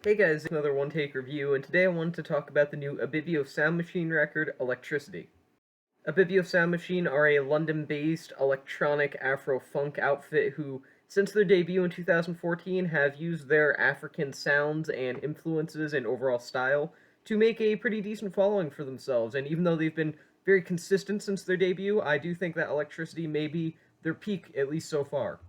Hey guys, another one-take review, and today I wanted to talk about the new Ibibio Sound Machine record, Electricity. Ibibio Sound Machine are a London-based electronic Afro-Funk outfit who, since their debut in 2014, have used their African sounds and influences and overall style to make a pretty decent following for themselves, and even though they've been very consistent since their debut, I do think that Electricity may be their peak, at least so far.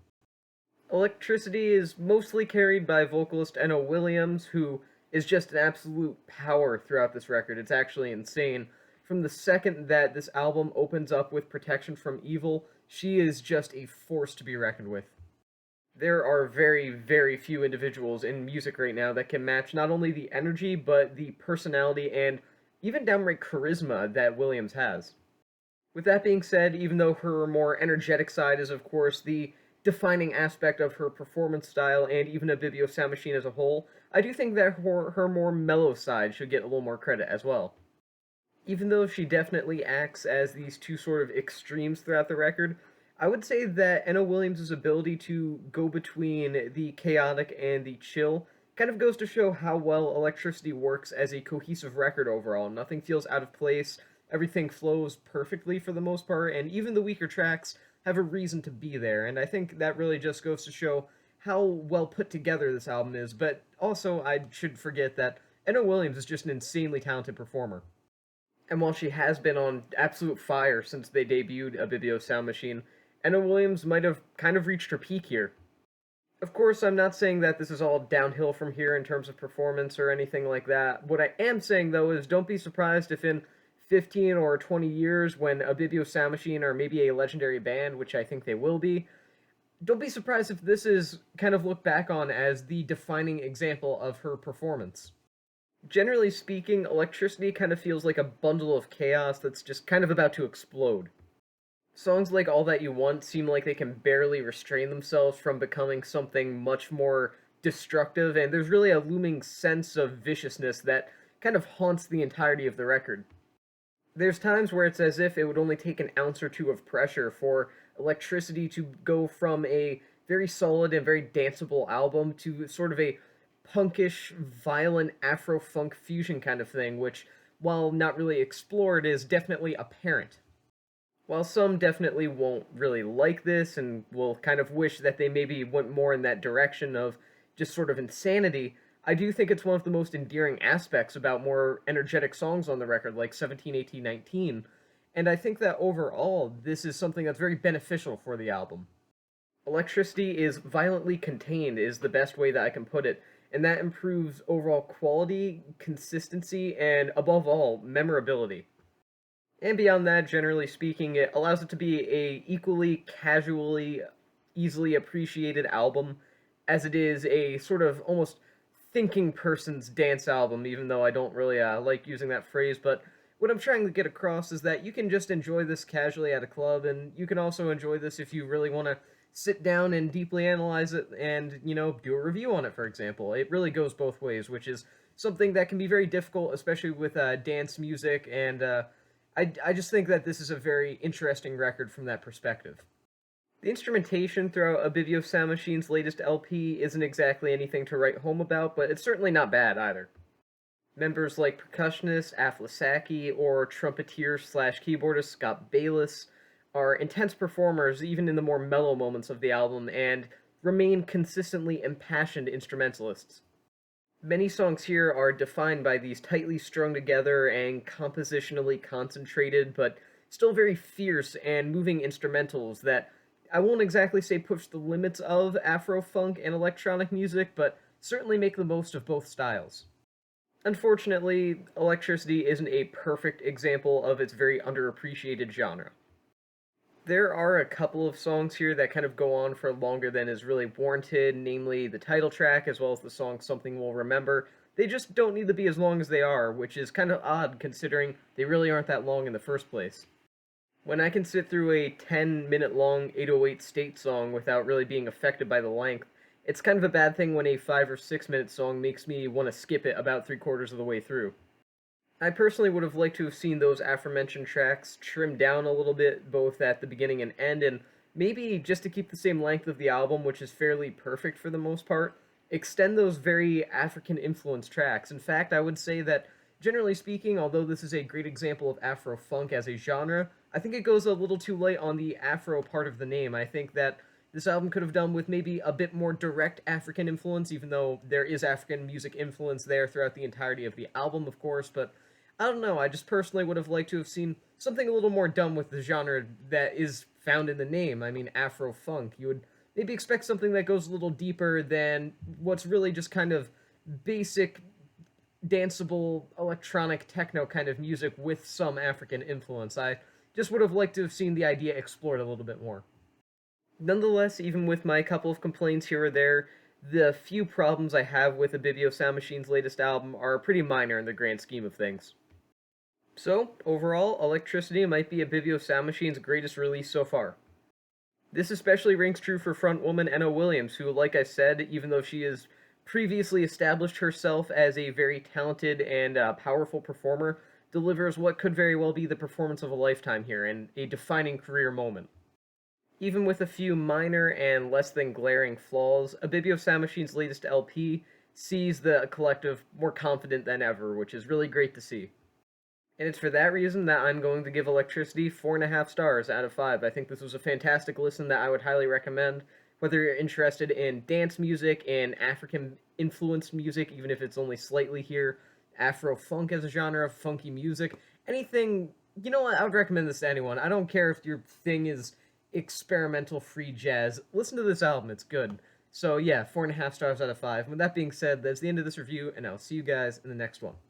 Electricity is mostly carried by vocalist Enno Williams, who is just an absolute power throughout this record. It's actually insane. From the second that this album opens up with Protection from Evil, she is just a force to be reckoned with. There are very, very few individuals in music right now that can match not only the energy, but the personality and even downright charisma that Williams has. With that being said, even though her more energetic side is, of course, the defining aspect of her performance style and even Ibibio Sound Machine as a whole, I do think that her more mellow side should get a little more credit as well. Even though she definitely acts as these two sort of extremes throughout the record, I would say that Enno Williams' ability to go between the chaotic and the chill kind of goes to show how well Electricity works as a cohesive record overall. Nothing feels out of place, everything flows perfectly for the most part, and even the weaker tracks have a reason to be there, and I think that really just goes to show how well put together this album is, but also I should forget that Enno Williams is just an insanely talented performer. And while she has been on absolute fire since they debuted Ibibio Sound Machine, Enna Williams might have kind of reached her peak here. Of course, I'm not saying that this is all downhill from here in terms of performance or anything like that. What I am saying, though, is don't be surprised if in 15 or 20 years, when Ibibio Sound Machine are maybe a legendary band, which I think they will be, don't be surprised if this is kind of looked back on as the defining example of her performance. Generally speaking, Electricity kind of feels like a bundle of chaos that's just kind of about to explode. Songs like All That You Want seem like they can barely restrain themselves from becoming something much more destructive, and there's really a looming sense of viciousness that kind of haunts the entirety of the record. There's times where it's as if it would only take an ounce or two of pressure for Electricity to go from a very solid and very danceable album to sort of a punkish, violent Afro-Funk fusion kind of thing, which, while not really explored, is definitely apparent. While some definitely won't really like this and will kind of wish that they maybe went more in that direction of just sort of insanity, I do think it's one of the most endearing aspects about more energetic songs on the record, like 17, 18, 19. And I think that overall, this is something that's very beneficial for the album. Electricity is violently contained, is the best way that I can put it, and that improves overall quality, consistency, and above all, memorability. And beyond that, generally speaking, it allows it to be a equally casually, easily appreciated album as it is a sort of almost thinking person's dance album, even though I don't really like using that phrase, but what I'm trying to get across is that you can just enjoy this casually at a club, and you can also enjoy this if you really want to sit down and deeply analyze it and, do a review on it, for example. It really goes both ways, which is something that can be very difficult, especially with dance music, and I just think that this is a very interesting record from that perspective. The instrumentation throughout Ibibio Sound Machine's latest LP isn't exactly anything to write home about, but it's certainly not bad either. Members like percussionist Aflasaki or trumpeter slash keyboardist Scott Bayless are intense performers even in the more mellow moments of the album and remain consistently impassioned instrumentalists. Many songs here are defined by these tightly strung together and compositionally concentrated, but still very fierce and moving instrumentals that I won't exactly say push the limits of Afro-Funk and electronic music, but certainly make the most of both styles. Unfortunately, Electricity isn't a perfect example of its very underappreciated genre. There are a couple of songs here that kind of go on for longer than is really warranted, namely the title track as well as the song Something We'll Remember. They just don't need to be as long as they are, which is kind of odd considering they really aren't that long in the first place. When I can sit through a 10-minute long 808 State song without really being affected by the length, it's kind of a bad thing when a 5 or 6 minute song makes me want to skip it about 3/4 of the way through. I personally would have liked to have seen those aforementioned tracks trimmed down a little bit, both at the beginning and end, and maybe just to keep the same length of the album, which is fairly perfect for the most part, extend those very African influenced tracks. In fact, I would say that generally speaking, although this is a great example of Afro-Funk as a genre, I think it goes a little too light on the Afro part of the name. I think that this album could have done with maybe a bit more direct African influence, even though there is African music influence there throughout the entirety of the album, of course, but I don't know, I just personally would have liked to have seen something a little more done with the genre that is found in the name. I mean, Afro-Funk. You would maybe expect something that goes a little deeper than what's really just kind of basic danceable electronic techno kind of music with some African influence. I just would have liked to have seen the idea explored a little bit more. Nonetheless, even with my couple of complaints here or there, the few problems I have with Ibibio Sound Machine's latest album are pretty minor in the grand scheme of things. So, overall, Electricity might be Ibibio Sound Machine's greatest release so far. This especially rings true for frontwoman Enna Williams, who, like I said, even though she has previously established herself as a very talented and powerful performer, delivers what could very well be the performance of a lifetime here and a defining career moment. Even with a few minor and less than glaring flaws, Ibibio Sound Machine's latest LP sees the collective more confident than ever, which is really great to see. And it's for that reason that I'm going to give Electricity 4.5 stars out of 5. I think this was a fantastic listen that I would highly recommend, whether you're interested in dance music, in African-influenced music, even if it's only slightly here, Afro-Funk as a genre of funky music, anything, you know what, I would recommend this to anyone. I don't care if your thing is experimental free jazz. Listen to this album, it's good. So yeah, 4.5 stars out of 5. With that being said, that's the end of this review, and I'll see you guys in the next one.